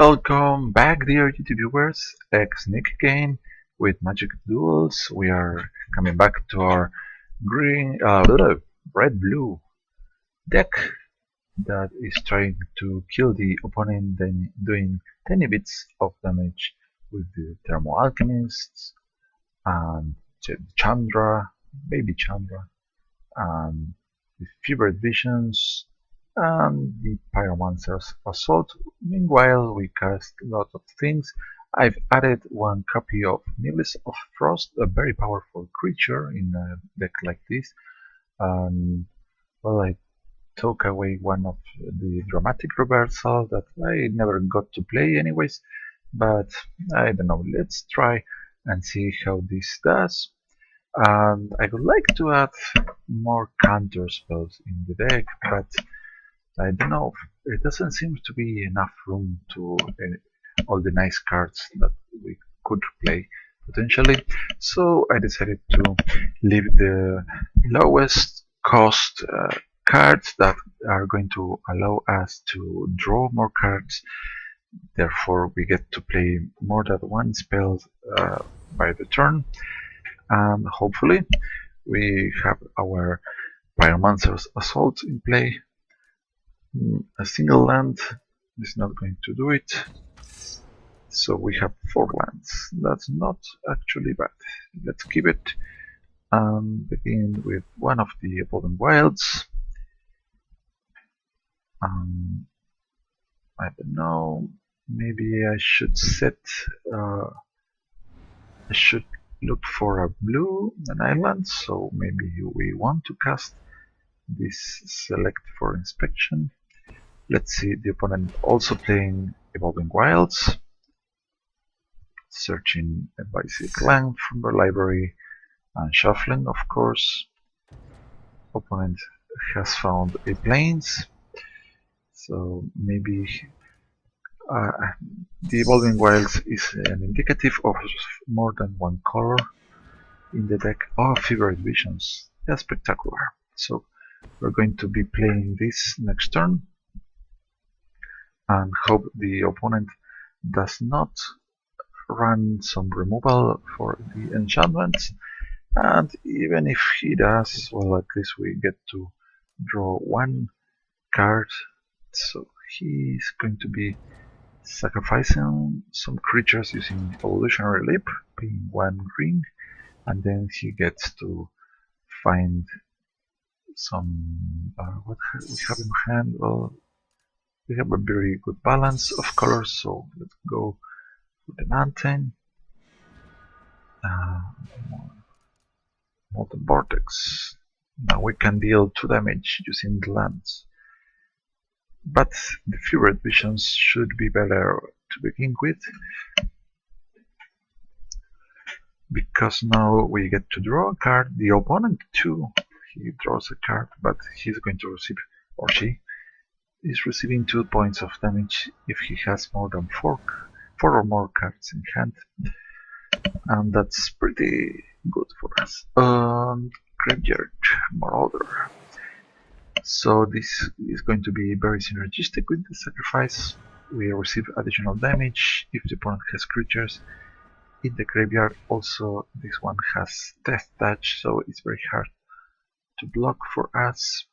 Welcome back, dear YouTube viewers. Nick again with Magic Duels. We are coming back to our red blue deck that is trying to kill the opponent, then doing tiny bits of damage with the Thermal Alchemists and Chandra, Baby Chandra, and the Fevered Visions and the Pyromancer's Assault. Meanwhile, we cast a lot of things. I've added one copy of Needles of Frost, a very powerful creature in a deck like this. Well, I took away one of the Dramatic Reversal that I never got to play anyways, but I don't know, let's try and see how this does. And I would like to add more counter spells in the deck, but I don't know, it doesn't seem to be enough room to all the nice cards that we could play potentially. So I decided to leave the lowest cost cards that are going to allow us to draw more cards. Therefore, we get to play more than one spell by the turn, and hopefully we have our Pyromancer's Assault in play. A single land is not going to do it, so we have 4 lands. That's not actually bad. Let's keep it and begin with one of the Evolving Wilds. I don't know, maybe I should I should look for a blue, an island, so maybe we want to cast this select for inspection. Let's see, the opponent also playing Evolving Wilds, searching a basic land from the library and shuffling, of course. Opponent has found a plains, so maybe the Evolving Wilds is an indicative of more than one color in the deck. Oh, Fevered Visions, that's spectacular. So we're going to be playing this next turn and hope the opponent does not run some removal for the enchantments, and even if he does, well, at least we get to draw one card. So he's going to be sacrificing some creatures using Evolutionary Leap, paying 1 green, and then he gets to find some what we have in hand. Well, we have a very good balance of colors, so let's go with the mountain. Molten Vortex. Now we can deal 2 damage using the lands. But the Fevered Visions should be better to begin with, because now we get to draw a card. The opponent too, he draws a card, but he's going to receive, or she is receiving 2 points of damage if he has more than 4 or more cards in hand, and that's pretty good for us. Graveyard Marauder. So this is going to be very synergistic with the sacrifice. We receive additional damage if the opponent has creatures in the graveyard. Also, this one has Death Touch, so it's very hard to block for us.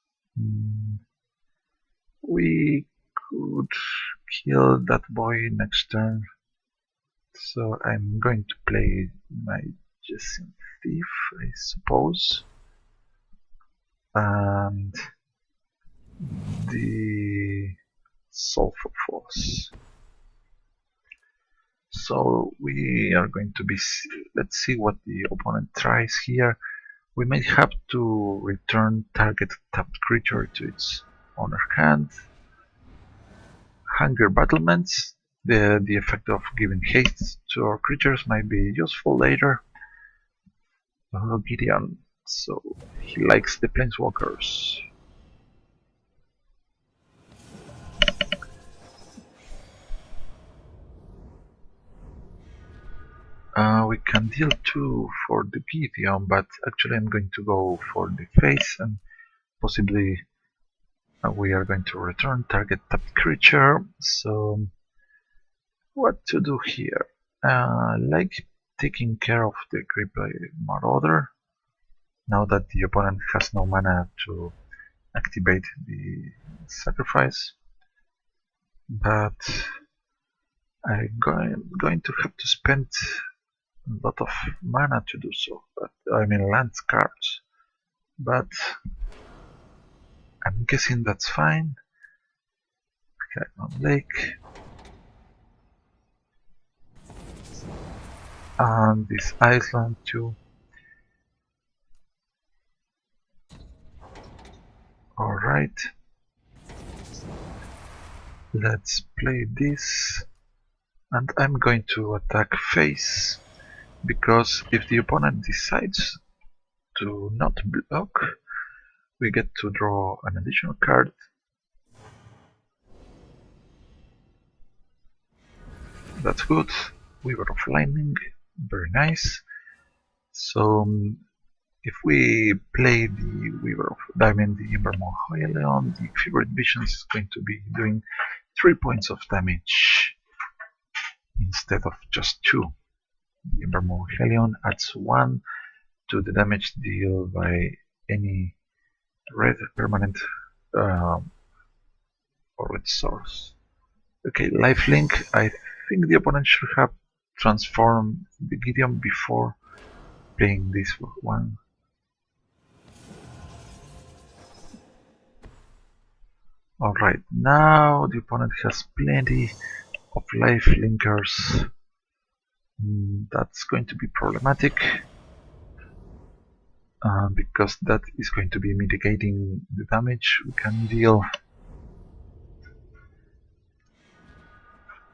We could kill that boy next turn, so I'm going to play my Jessin Thief, I suppose, and the Sulfur Force. So we are going to be, let's see what the opponent tries here. We may have to return target tapped creature to its owner hand. Hunger Battlements. The effect of giving haste to our creatures might be useful later. Gideon, so he likes the Planeswalkers. We can deal 2 for the Gideon, but actually I'm going to go for the face, and possibly we are going to return target tapped creature. So what to do here? Like taking care of the Grip Marauder, now that the opponent has no mana to activate the sacrifice, but I'm going to have to spend a lot of mana to do so. But I mean land cards, but I'm guessing that's fine. Okay, on Lake, and this island too. Alright, let's play this, and I'm going to attack face, because if the opponent decides to not block, we get to draw an additional card. That's good. Weaver of Lightning, very nice. So if we play the Weaver of Diamond, the Embermore Hylion, the Favorite Visions is going to be doing 3 points of damage instead of just 2. The Embermore Hylion adds 1 to the damage dealt by any red permanent or red source. Okay, lifelink. I think the opponent should have transformed the Gideon before playing this one. Alright, now the opponent has plenty of life linkers. That's going to be problematic, because that is going to be mitigating the damage we can deal.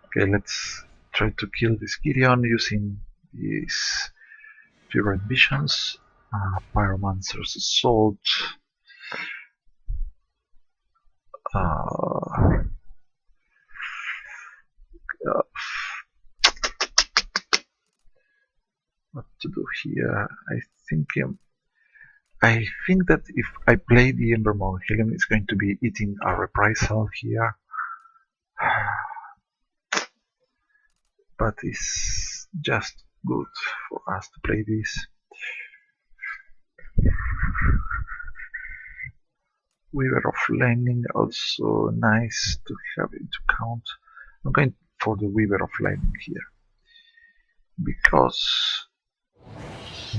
Okay, let's try to kill this Gideon using these Favorite Visions, Pyromancer's Assault, what to do here? I think that if I play the Embermore Helium, it's going to be eating a reprisal here. But it's just good for us to play this. Weaver of Lightning, also nice to have it to count. I'm going for the Weaver of Lightning here, because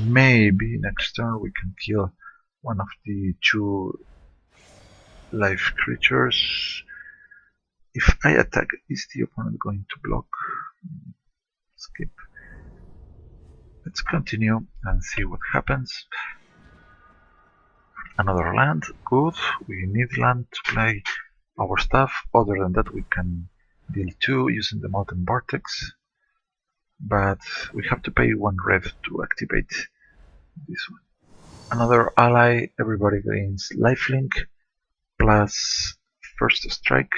maybe next turn we can kill one of the 2 life creatures. If I attack, is the opponent going to block? Skip. Let's continue and see what happens. Another land, good. We need land to play our stuff. Other than that, we can deal 2 using the Molten Vortex. But we have to pay 1 red to activate this one. Another ally, everybody gains lifelink plus first strike.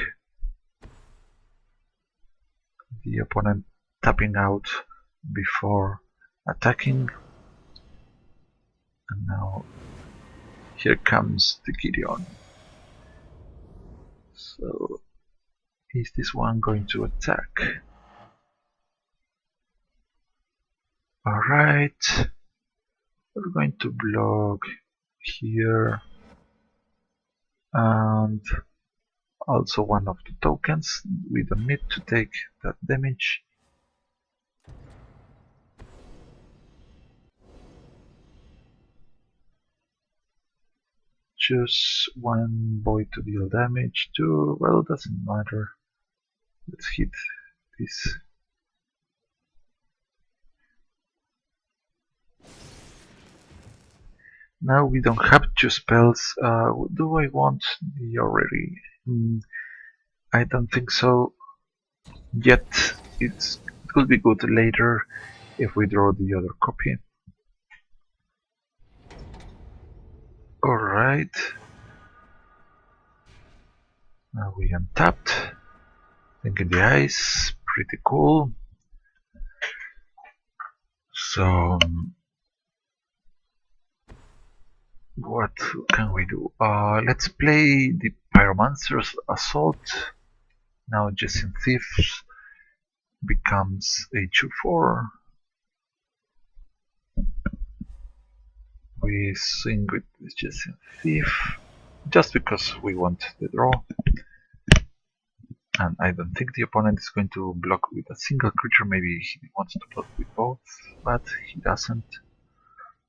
The opponent tapping out before attacking. And now here comes the Gideon. So is this one going to attack? Alright, we're going to block here, and also one of the tokens. We don't need to take that damage. Choose 1 void to deal damage. 2, well, it doesn't matter. Let's hit this. Now we don't have 2 spells. Do I want the already? I don't think so yet. It could be good later if we draw the other copy. Alright. Now we untapped. Think in the eyes. Pretty cool. So what can we do? Let's play the Pyromancer's Assault. Now just in Thieves. becomes h4. We swing with just a thief, just because we want the draw. And I don't think the opponent is going to block with a single creature. Maybe he wants to block with both, but he doesn't.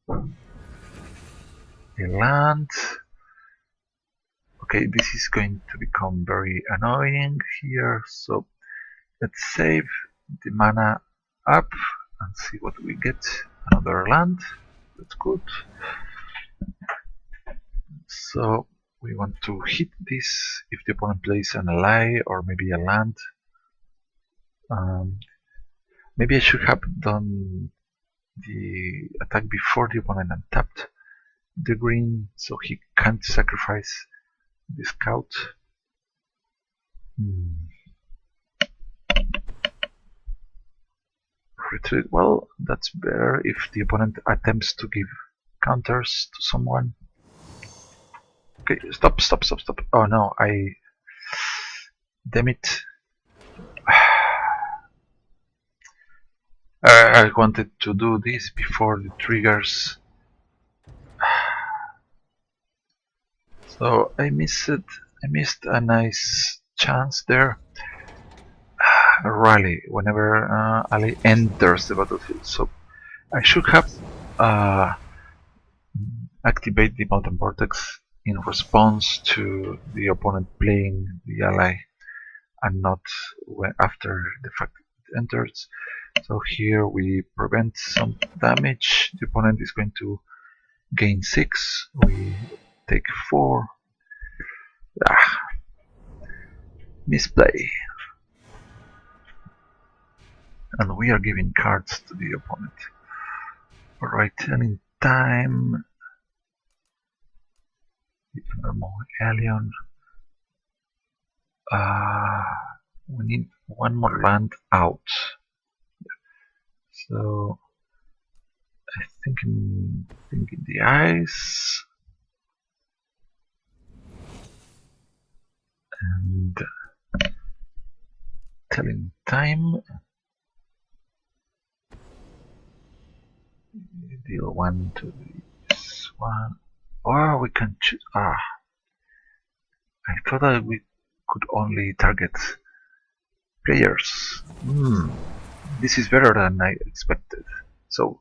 A land. Okay, this is going to become very annoying here, so let's save the mana up and see what we get. Another land. That's good. So we want to hit this if the opponent plays an ally or maybe a land. Maybe I should have done the attack before the opponent untapped the green, so he can't sacrifice the scout. Retreat. Well, that's better if the opponent attempts to give counters to someone. Okay, stop. Oh no, damn it. I wanted to do this before the triggers. So I missed it. I missed a nice chance there. Rally whenever ally enters the battlefield. So I should have activate the Molten Vortex in response to the opponent playing the ally and not after the fact it enters. So here we prevent some damage. The opponent is going to gain 6. We take 4. Misplay. And we are giving cards to the opponent. Alright, and in time Alien. We need one more land out. So I think in the ice and telling time. Deal 1 to this one. Or we can choose. I thought that we could only target players. This is better than I expected. So,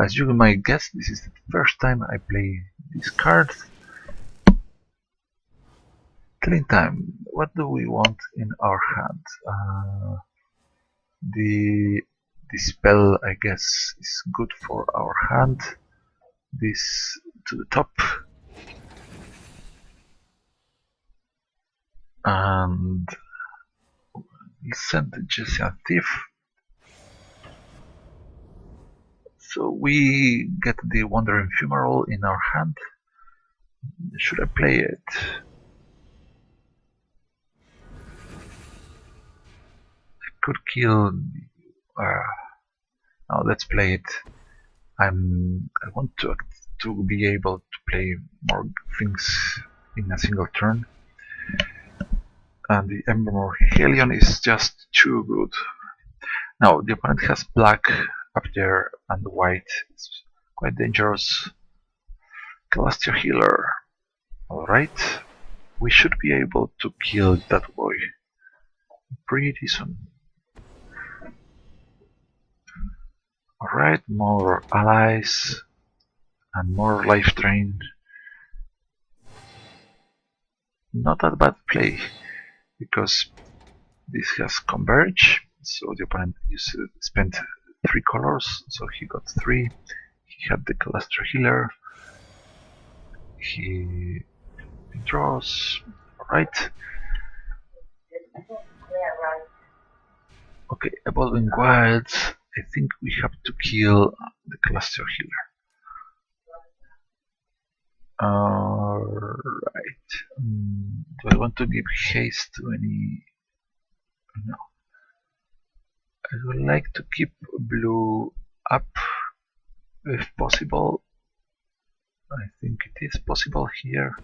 as you might guess, this is the first time I play this card. Killing time. What do we want in our hand? The spell, I guess, is good for our hand. This to the top. And we send just a thief. So we get the Wandering Fumarole in our hand. Should I play it? I could kill. Now let's play it. I want to be able to play more things in a single turn. And the Ember Helion is just too good. Now the opponent has black up there and white. It's quite dangerous. Celestial Healer. Alright. We should be able to kill that boy pretty soon. Alright, more allies and more life drain. Not a bad play, because this has converge, so the opponent spent 3 colors, so he got 3. He had the Celestial Healer. He draws. Alright. Okay, Evolving Wilds. I think we have to kill the Celestial Healer. Alright. Do I want to give haste to any? No. I would like to keep blue up if possible. I think it is possible here.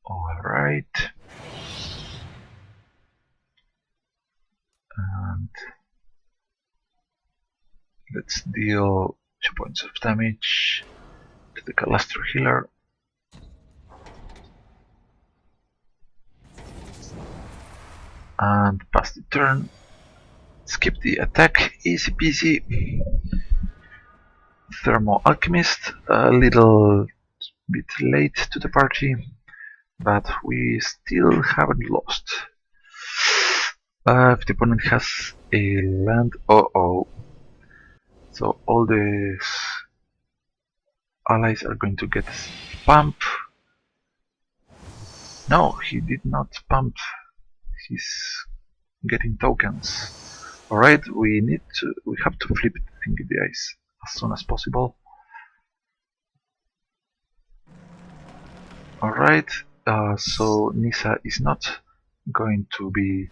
Alright. And let's deal 2 points of damage to the Collateral healer. And pass the turn. Skip the attack, easy peasy. Thermal Alchemist, a little bit late to the party, but we still haven't lost. If the opponent has a land, so all the allies are going to get pump. No, he did not pump. He's getting tokens. Alright, we have to flip the thing in the ice as soon as possible. Alright, so Nisa is not going to be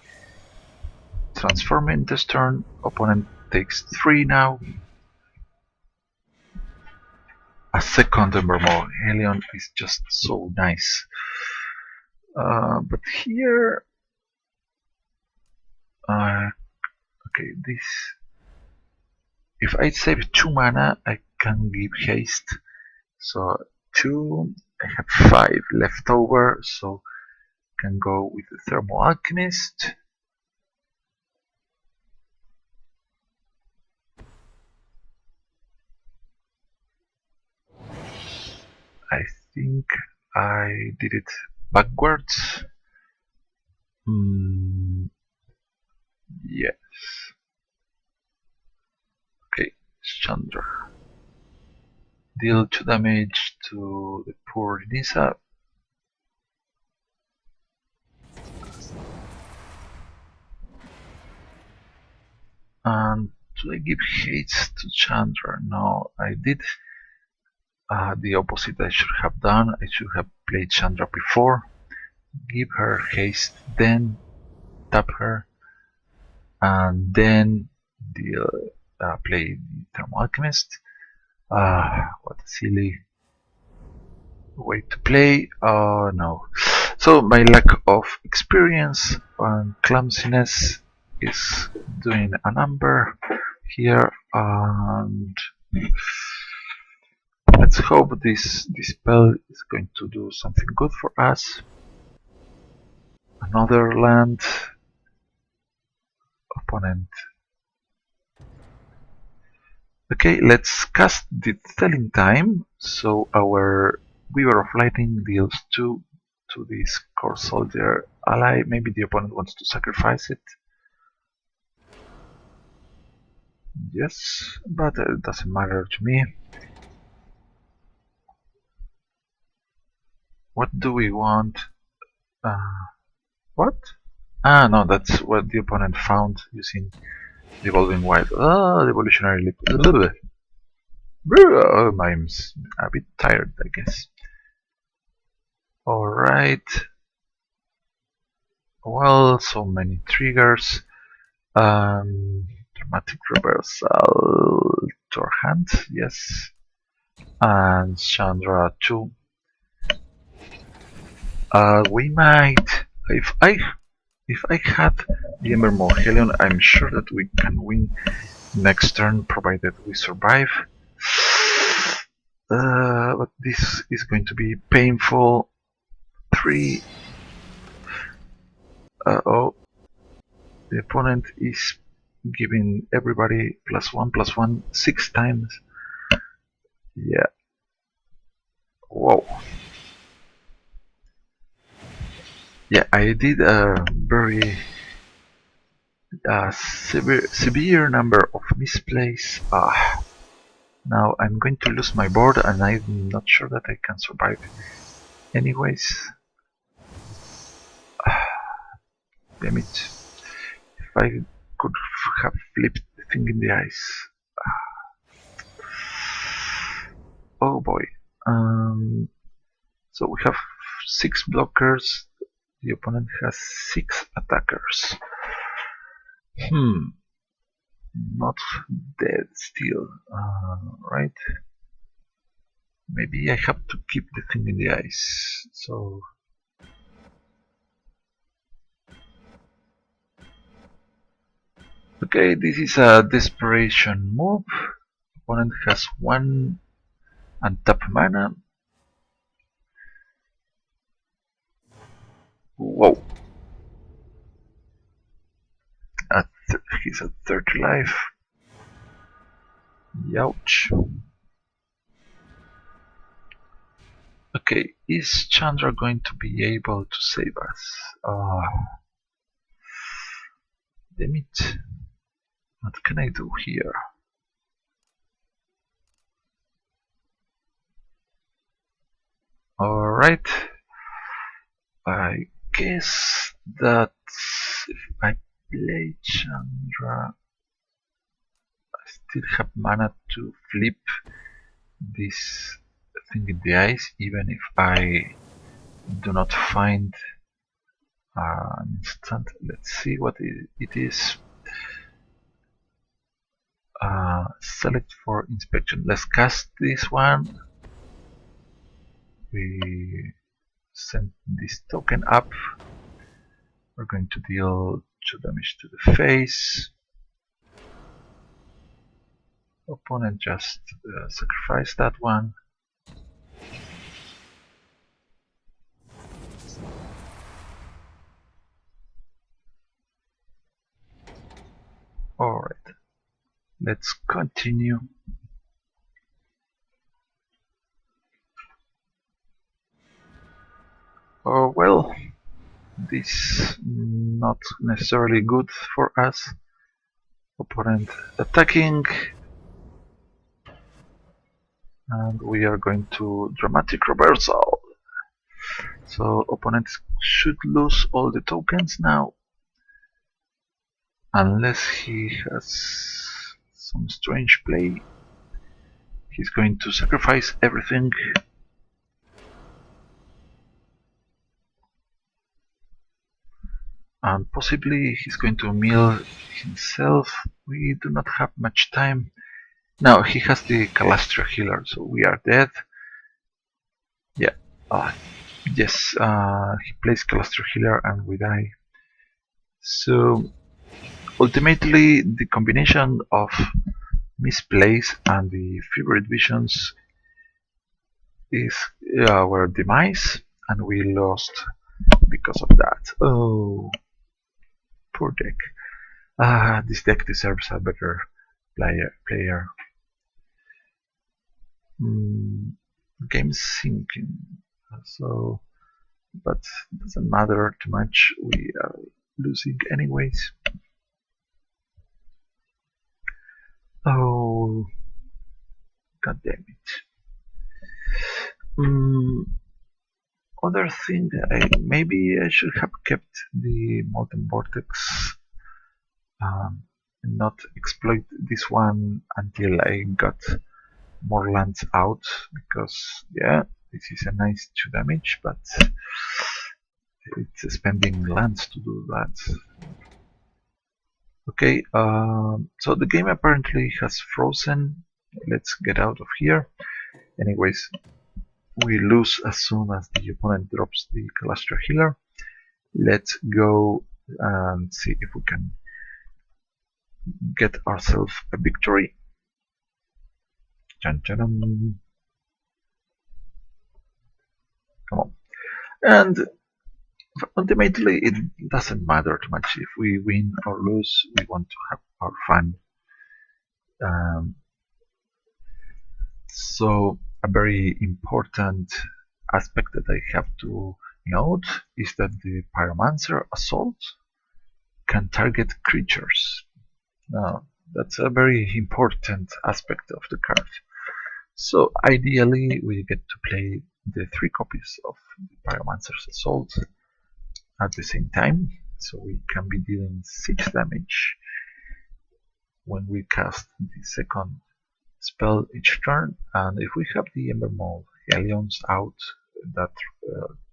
transforming this turn. Opponent takes 3 now. A second Embermore Helion is just so nice. But here, okay, this. If I save 2 mana, I can give haste. So 2, I have 5 left over, so can go with the Thermal Alchemist. I think I did it backwards. Yes. Okay, Chandra. Deal 2 damage to the poor Nisa. And do I give haste to Chandra? No, I did the opposite I should have done. I should have played Chandra before. Give her haste, then tap her, and then deal, play the Thermal Alchemist. What a silly way to play. No. So my lack of experience and clumsiness is doing a number here, and let's hope this spell is going to do something good for us. Another land. Opponent. Okay, let's cast the Telling Time. So our Weaver of Lightning deals 2 to this core soldier ally. Maybe the opponent wants to sacrifice it. Yes, but it doesn't matter to me. What do we want? What? Ah, no, that's what the opponent found using the Evolving Wild. The Evolutionary Leap. I'm a bit tired, I guess. Alright. Well, so many triggers. Dramatic Reversal to our hand, yes. And Chandra too. We might, if I had the Embermore Helion, I'm sure that we can win next turn, provided we survive. But this is going to be painful. 3. Oh, the opponent is giving everybody +1/+1 6 times. Yeah. Whoa. Yeah, I did a very severe number of misplays. Now I'm going to lose my board, and I'm not sure that I can survive. Anyways, damn it! If I could have flipped the thing in the ice. Oh boy. So we have 6 blockers. The opponent has 6 attackers. Not dead still, right? Maybe I have to keep the thing in the ice. So Okay, this is a desperation move. Opponent has 1 untapped mana. Whoa! He's at 30 life. Ouch. Okay, is Chandra going to be able to save us? Damn it. What can I do here? Alright. I guess that if I play Chandra, I still have mana to flip this thing in the ice, even if I do not find an instant. Let's see what it is. Select for inspection. Let's cast this one. We send this token up. We're going to deal 2 damage to the face. Opponent just sacrifice that one. Alright, let's continue. Oh well, this not necessarily good for us. Opponent attacking, and we are going to dramatic reversal. So opponent should lose all the tokens now, unless he has some strange play. He's going to sacrifice everything. And possibly he's going to mill himself. We do not have much time. Now he has the Collateral healer, so we are dead. Yeah. Yes, he plays Collateral healer and we die. So ultimately the combination of misplays and the favorite visions is our demise, and we lost because of that. Oh, poor deck. This deck deserves a better player. Game sinking. So, but it doesn't matter too much. We are losing anyways. Oh, god damn it. Other thing, maybe I should have kept the Molten Vortex and not exploit this one until I got more lands out, because yeah, this is a nice 2 damage, but it's spending lands to do that. Okay, so the game apparently has frozen. Let's get out of here. Anyways, we lose as soon as the opponent drops the Collateral healer. Let's go and see if we can get ourselves a victory. Come on. And ultimately, it doesn't matter too much if we win or lose. We want to have our fun. So a very important aspect that I have to note is that the Pyromancer Assault can target creatures. Now, that's a very important aspect of the card. So ideally we get to play the 3 copies of the Pyromancer's Assault at the same time, so we can be dealing 6 damage when we cast the second spell each turn, and if we have the Ember Mold Hellions out, that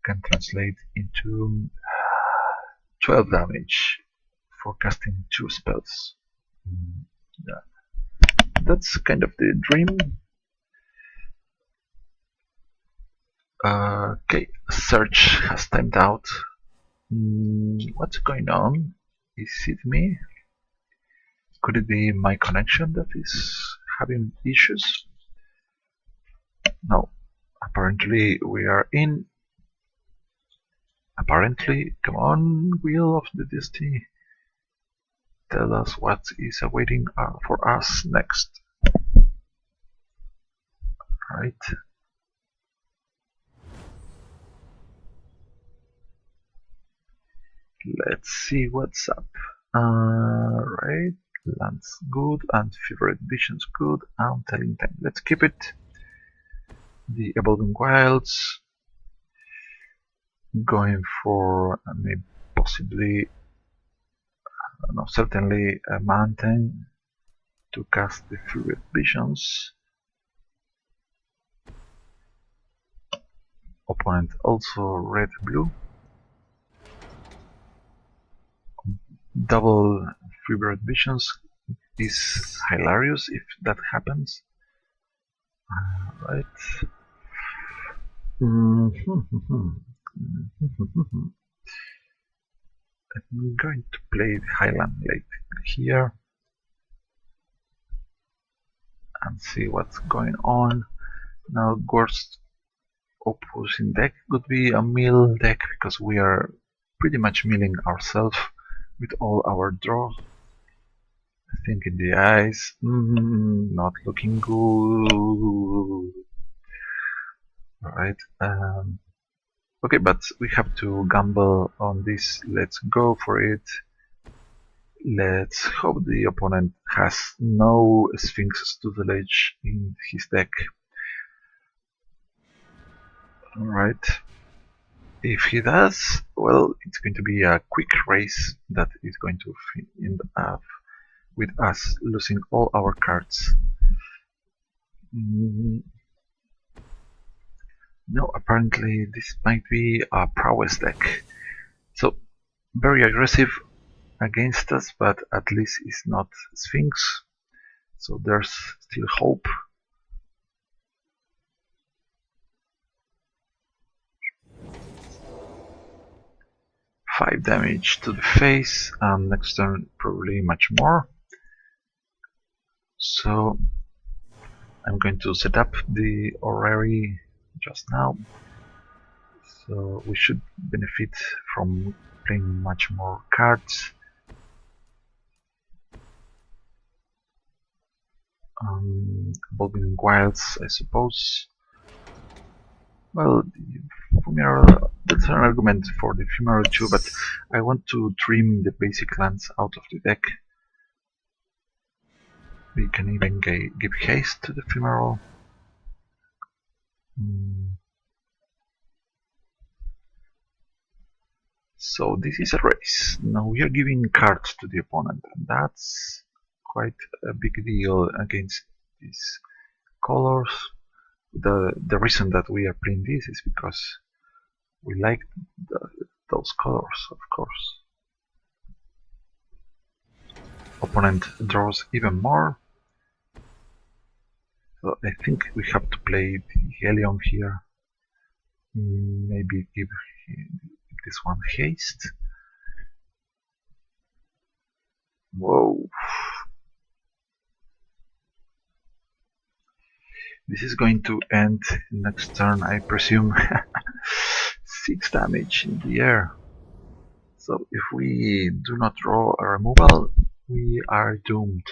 can translate into 12 damage for casting 2 spells. Yeah. That's kind of the dream. Okay, search has timed out. What's going on? Is it me? Could it be my connection that is having issues? No. Apparently we are in. Apparently, come on, Wheel of the Destiny. Tell us what is awaiting for us next. Right. Let's see what's up. Right. Land's good and favorite vision's good. I'm telling time. Let's keep it. The Evolving Wilds. Going for maybe possibly, no, certainly a mountain to cast the favorite visions. Opponent also red blue. Double favorite visions is hilarious if that happens. Right. I'm going to play the Highland Lake here and see what's going on. Now, worst opposing deck could be a mill deck because we are pretty much milling ourselves with all our draws. I think in the eyes, not looking good. Alright, okay, but we have to gamble on this. Let's go for it. Let's hope the opponent has no Sphinx to the ledge in his deck. Alright. If he does, well, it's going to be a quick race that is going to end up with us losing all our cards. No, apparently this might be a prowess deck. So, very aggressive against us, but at least it's not Sphinx. So there's still hope. Five damage to the face, and next turn probably much more. So I'm going to set up the orrery just now. So we should benefit from playing much more cards. Evolving Wilds, I suppose. Well, Funeral, that's an argument for the Funeral too, but I want to trim the basic lands out of the deck. We can even give haste to the Funeral. So this is a race. Now we are giving cards to the opponent, and that's quite a big deal against these colors. The reason that we are playing this is because we like those colors, of course. Opponent draws even more. So I think we have to play the Helion here. Maybe give this one haste. Whoa. This is going to end next turn, I presume. 6 damage in the air. So if we do not draw a removal, we are doomed.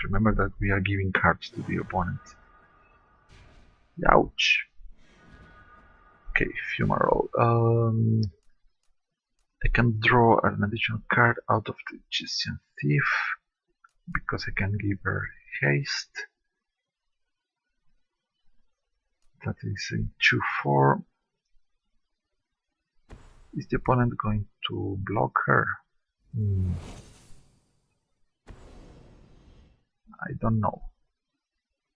Remember that we are giving cards to the opponent. Ouch. Okay, Funeral. I can draw an additional card out of the Egyptian Thief because I can give her haste. That is in 2/4. Is the opponent going to block her? I don't know.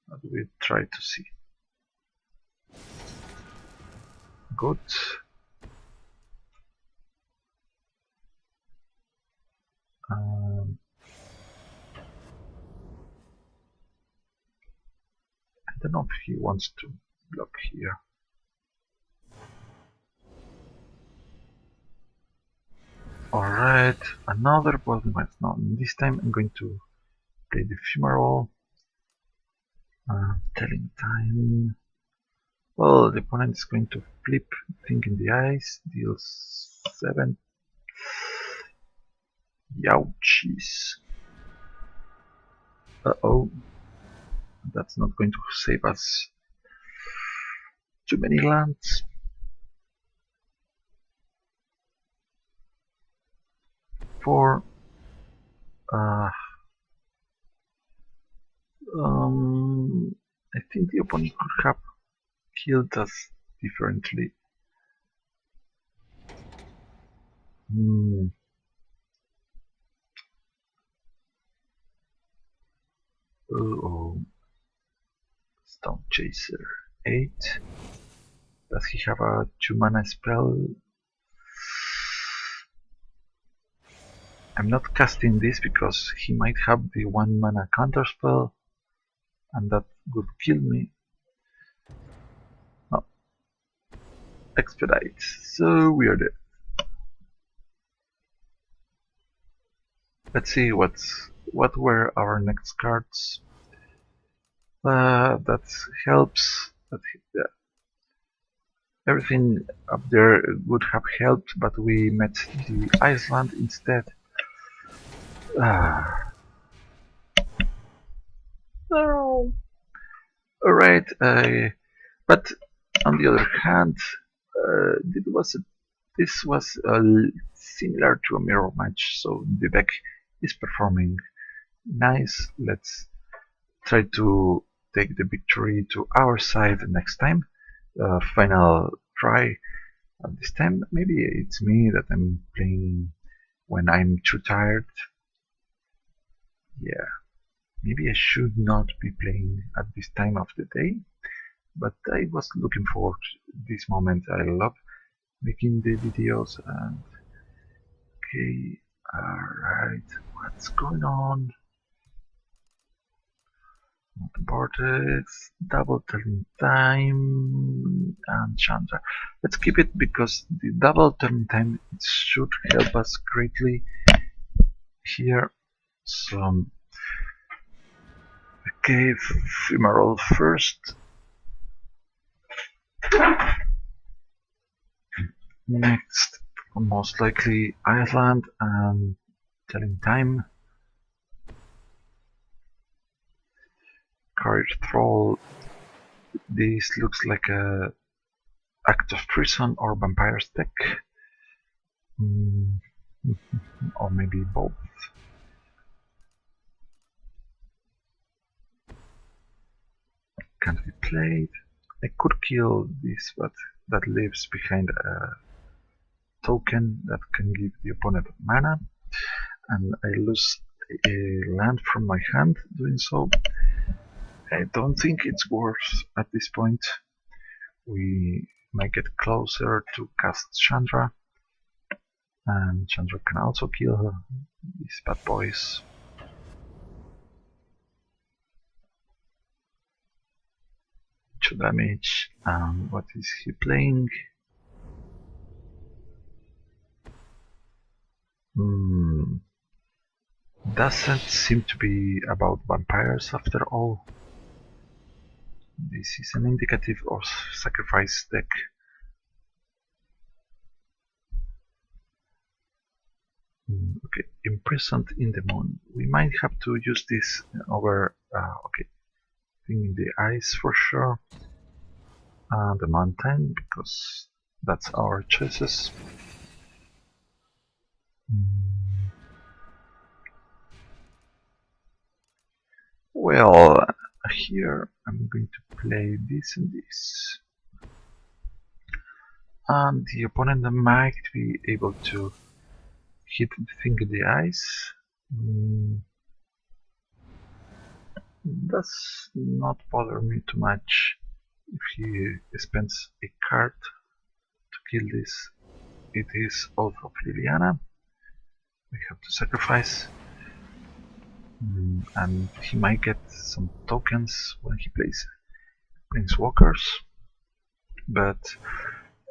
But we'll try to see. Good. I don't know if he wants to block here. Alright, another bottom match. Now, this time I'm going to play the Ephemeral. Telling time. Well, the opponent is going to flip thing in the eyes, deals 7. Youchies. Uh-oh. That's not going to save us too many lands. For I think the opponent could have killed us differently. Oh, Stone Chaser 8. Does he have a 2-mana spell? I'm not casting this because he might have the 1-mana counterspell, and that would kill me. No. Expedite. So weird. Let's see what were our next cards. That helps. Yeah. Everything up there would have helped, but we met the Iceland instead. No. Alright, but on the other hand, this was similar to a mirror match, so the deck is performing nice. Let's try to take the victory to our side next time. Final try. This time, maybe it's me that I'm playing when I'm too tired. Yeah, maybe I should not be playing at this time of the day, but I was looking forward to this moment. I love making the videos. And okay, alright, what's going on? Vortex, double turn time, and Chandra. Let's keep it because the double turn time should help us greatly here. So, okay, Ephemeral first. Next, most likely Iceland and telling time. Courage Troll. This looks like a Act of Treason or Vampire's deck. Or maybe both. Can't be played. I could kill this, but that leaves behind a token that can give the opponent mana, and I lose a land from my hand doing so. I don't think it's worth at this point. We might get closer to cast Chandra, and Chandra can also kill these bad boys. Two damage. What is he playing? Doesn't seem to be about vampires after all. This is an indicative of sacrifice deck. Okay, imprisoned in the moon. We might have to use this over okay, thing in the ice for sure. The mountain, because that's our choices. Well, here I'm going to play this and this. And the opponent might be able to hit the thing in the eyes. Does not bother me too much. If he spends a card to kill this, it is Oath of Liliana. We have to sacrifice. And he might get some tokens when he plays Planeswalkers. But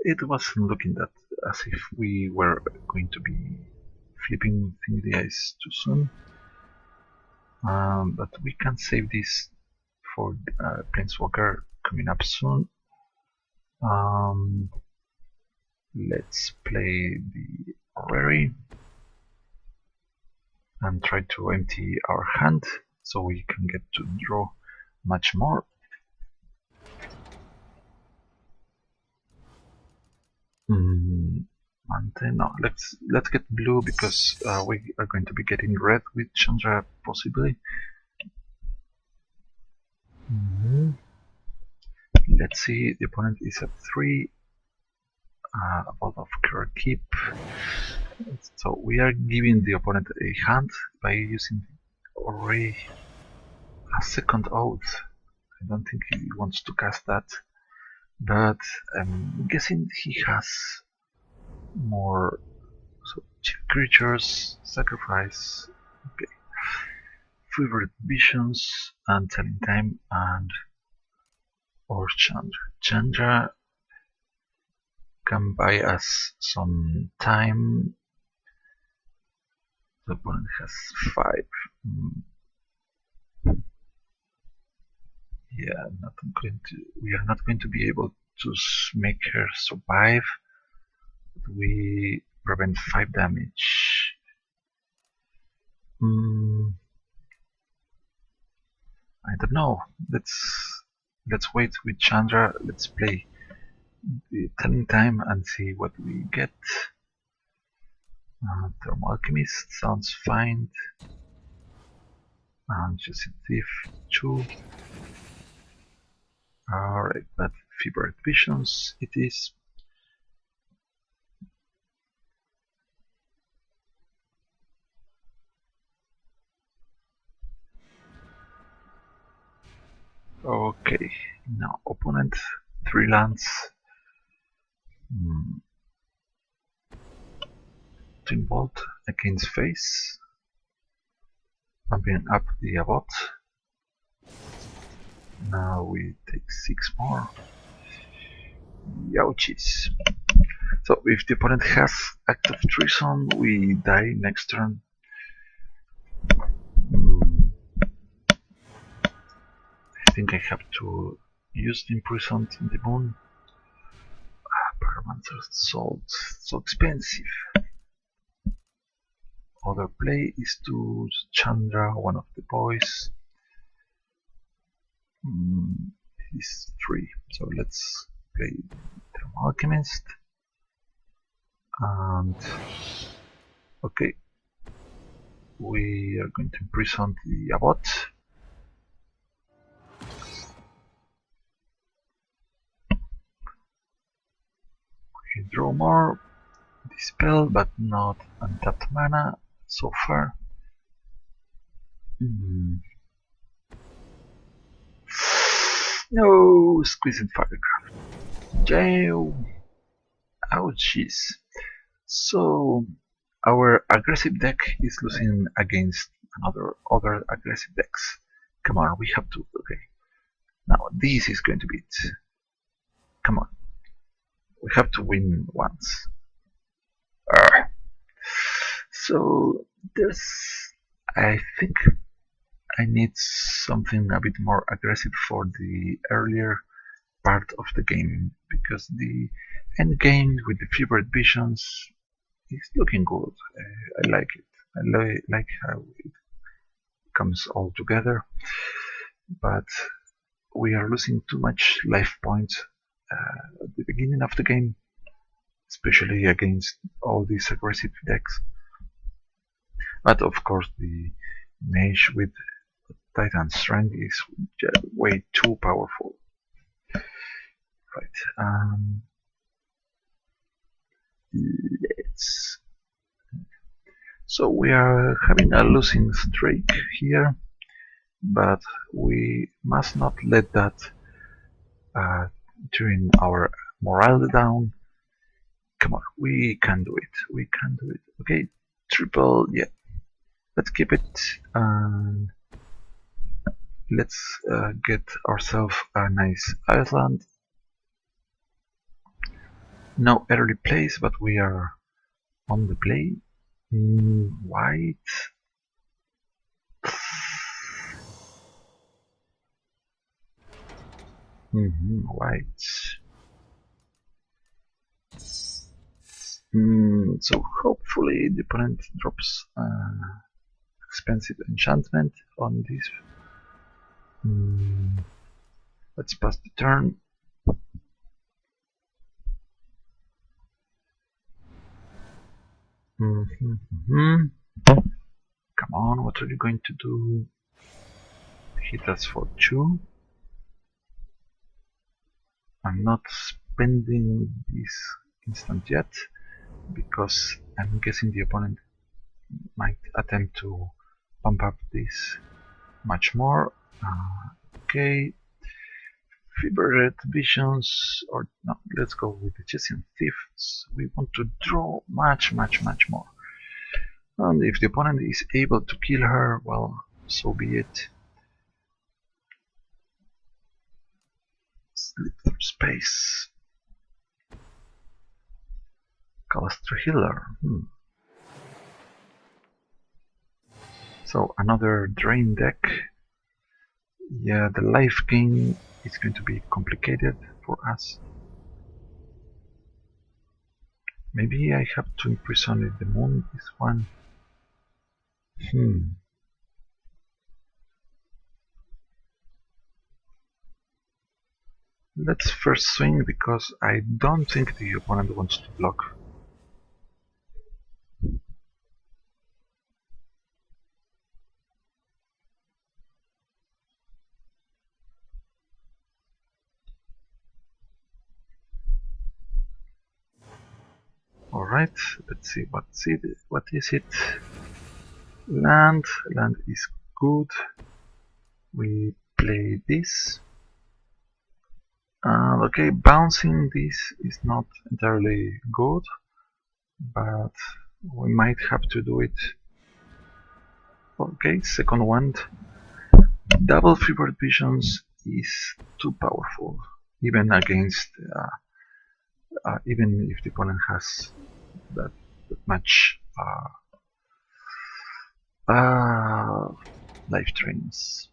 it wasn't looking that as if we were going to be flipping Thingia is too soon. But we can save this for Planeswalker coming up soon. Let's play the Orrery and try to empty our hand so we can get to draw much more. No, let's get blue because we are going to be getting red with Chandra possibly. Let's see, the opponent is at 3. A lot of card keep. So we are giving the opponent a hand by using already a second oath. I don't think he wants to cast that, but I'm guessing he has more. So cheap creatures, sacrifice, okay, favorite visions, and telling time, and or Chandra. Chandra can buy us some time. The opponent has 5. Yeah, we are not going to be able to make her survive. We prevent 5 damage. I don't know. Let's wait with Chandra. Let's play the telling time and see what we get. Thermal Alchemist sounds fine. And just a thief 2. Alright, but favorite visions it is. Okay, now opponent 3 lands. Twin Bolt against face. Pumping up the Abbot. Now we take 6 more. Ouchies. So if the opponent has Act of Treason, we die next turn. I think I have to use the Imprisoned in the Moon. Pyromancer's Assault, so expensive. Other play is to Chandra, one of the boys. He's 3, so let's play Thermal Alchemist. And okay, we are going to imprison the Abbot. We draw more, Dispel, but not untapped mana so far. No, Exquisite Firecraft. Jail. Ouchies. So our aggressive deck is losing against other aggressive decks. Come on, we have to. Okay. Now this is going to be it. Come on. We have to win once. So I think I need something a bit more aggressive for the earlier part of the game, because the end game with the favorite visions is looking good. I like it. I like how it comes all together, but we are losing too much life points at the beginning of the game, especially against all these aggressive decks. But of course the mage with Titan Strength is just way too powerful. Right. So we are having a losing streak here, but we must not let that turn our morale down. Come on, we can do it. We can do it. Okay, triple, yeah. Let's keep it. And let's get ourselves a nice island. No early plays, but we are on the play. White. White. So hopefully the opponent drops expensive enchantment on this. Let's pass the turn. Come on, what are you going to do? Hit us for 2. I'm not spending this instant yet because I'm guessing the opponent might attempt to pump up this much more. Okay, Fevered Visions, or no, let's go with the Chasing Thieves. We want to draw much more. And if the opponent is able to kill her, well, so be it. Slip through space. Collateral Healer. So another drain deck. Yeah, the life gain is going to be complicated for us. Maybe I have to imprison the moon this one. Let's first swing because I don't think the opponent wants to block. Alright, let's see what is it. Land is good. We play this. Okay, bouncing this is not entirely good, but we might have to do it. Okay, second one. Double Fevered Visions is too powerful, even against, even if the opponent has that much life drains.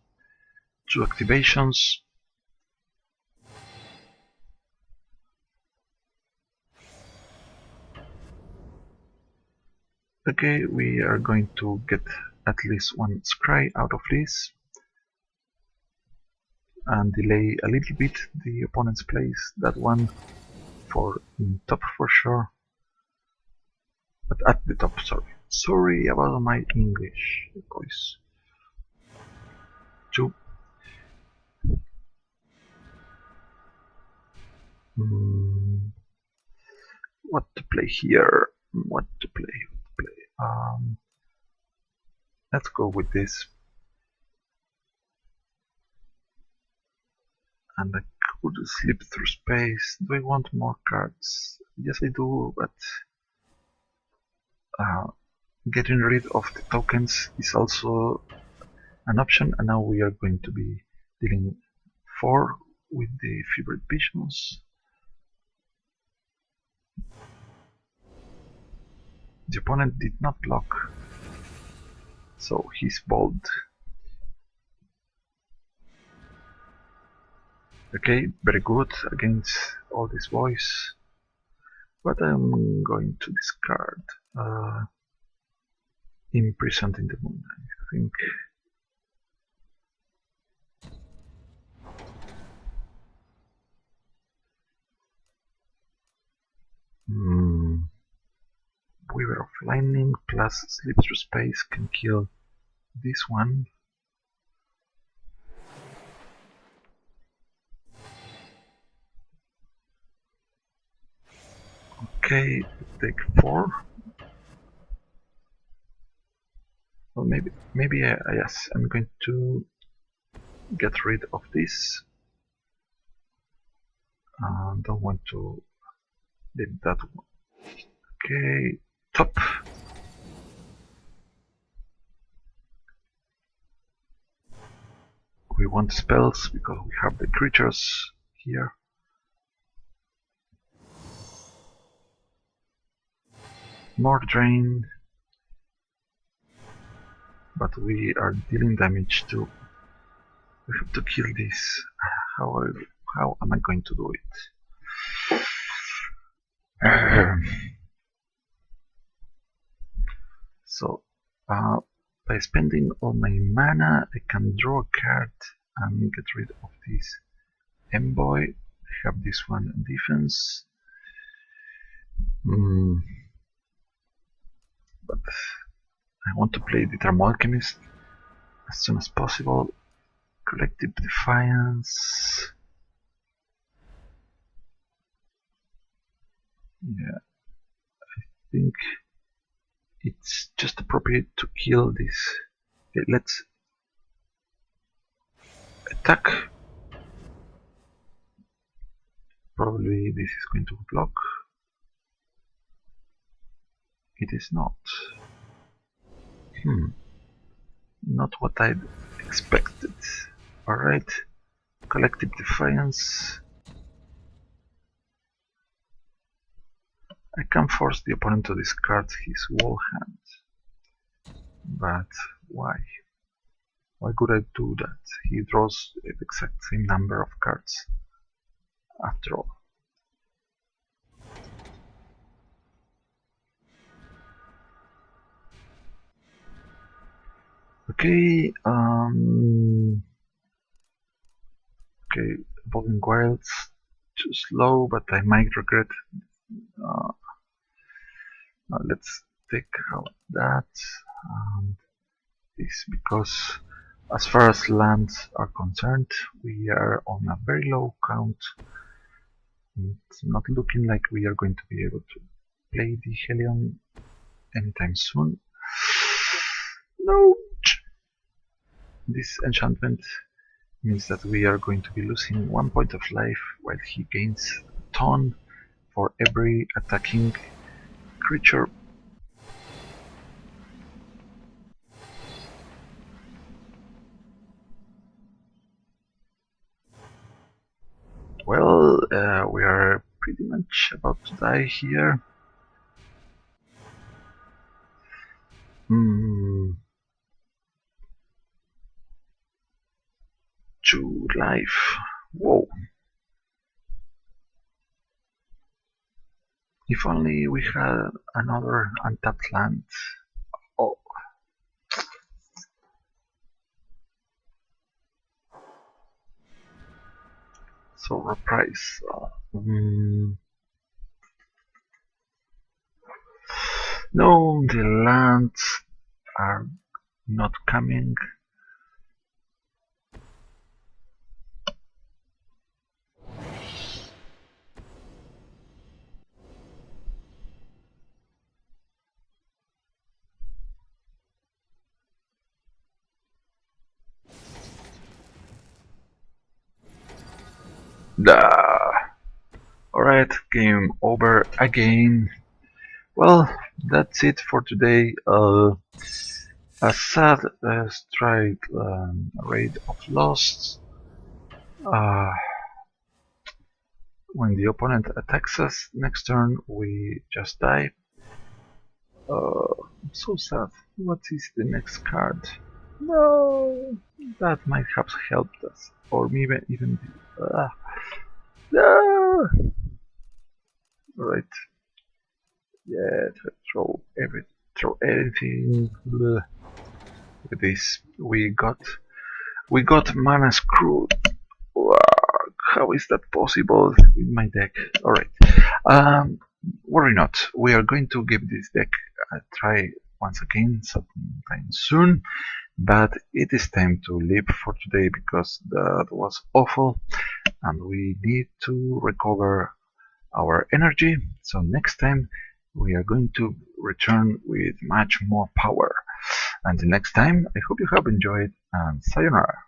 2 activations. Okay, we are going to get at least 1 scry out of this and delay a little bit the opponent's place. That one for in top for sure, but at the top. Sorry about my English, boys. 2. What to play here? What to play? Let's go with this. And I could slip through space. Do I want more cards? Yes, I do, but getting rid of the tokens is also an option. And now we are going to be dealing 4 with the Fevered Visions. The opponent did not block, so he's bold. Okay, very good against all this voice. But I'm going to discard Imprisoned in the Moon, I think. Weaver of Lightning plus Slip Through Space can kill this one. Okay, take 4. Or maybe yes, I'm going to get rid of this. Don't want to leave that one. Okay, top. We want spells because we have the creatures here. More drain. but we are dealing damage too. We have to kill this. How am I going to do it? So, by spending all my mana, I can draw a card and get rid of this envoy. I have this one in defense. But I want to play the Thermal Alchemist as soon as possible. Collective Defiance. Yeah, I think it's just appropriate to kill this. Okay, let's attack. Probably this is going to block. It is not. Not what I'd expected. Alright. Collective Defiance. I can force the opponent to discard his wall hand. But why? Why could I do that? He draws the exact same number of cards. After all. Okay, okay, Evolving Wilds, too slow, but I might regret. Let's take out that and this, because as far as lands are concerned, we are on a very low count. It's not looking like we are going to be able to play the Helion anytime soon. No! This enchantment means that we are going to be losing 1 point of life while he gains a ton for every attacking creature. Well, we are pretty much about to die here. 2 life. Whoa. If only we had another untapped land. Oh. So reprise. No, the lands are not coming. Alright, game over again. Well, that's it for today. A sad strike rate of lost. When the opponent attacks us next turn, we just die. So sad. What is the next card? No, that might have helped us, or maybe even. No. Right. Yeah, throw anything. With this, we got mana screwed. Wow, how is that possible in my deck? Alright. Worry not. We are going to give this deck a try once again sometime soon. But it is time to leave for today because that was awful and we need to recover our energy. So next time we are going to return with much more power. Until next time, I hope you have enjoyed and sayonara.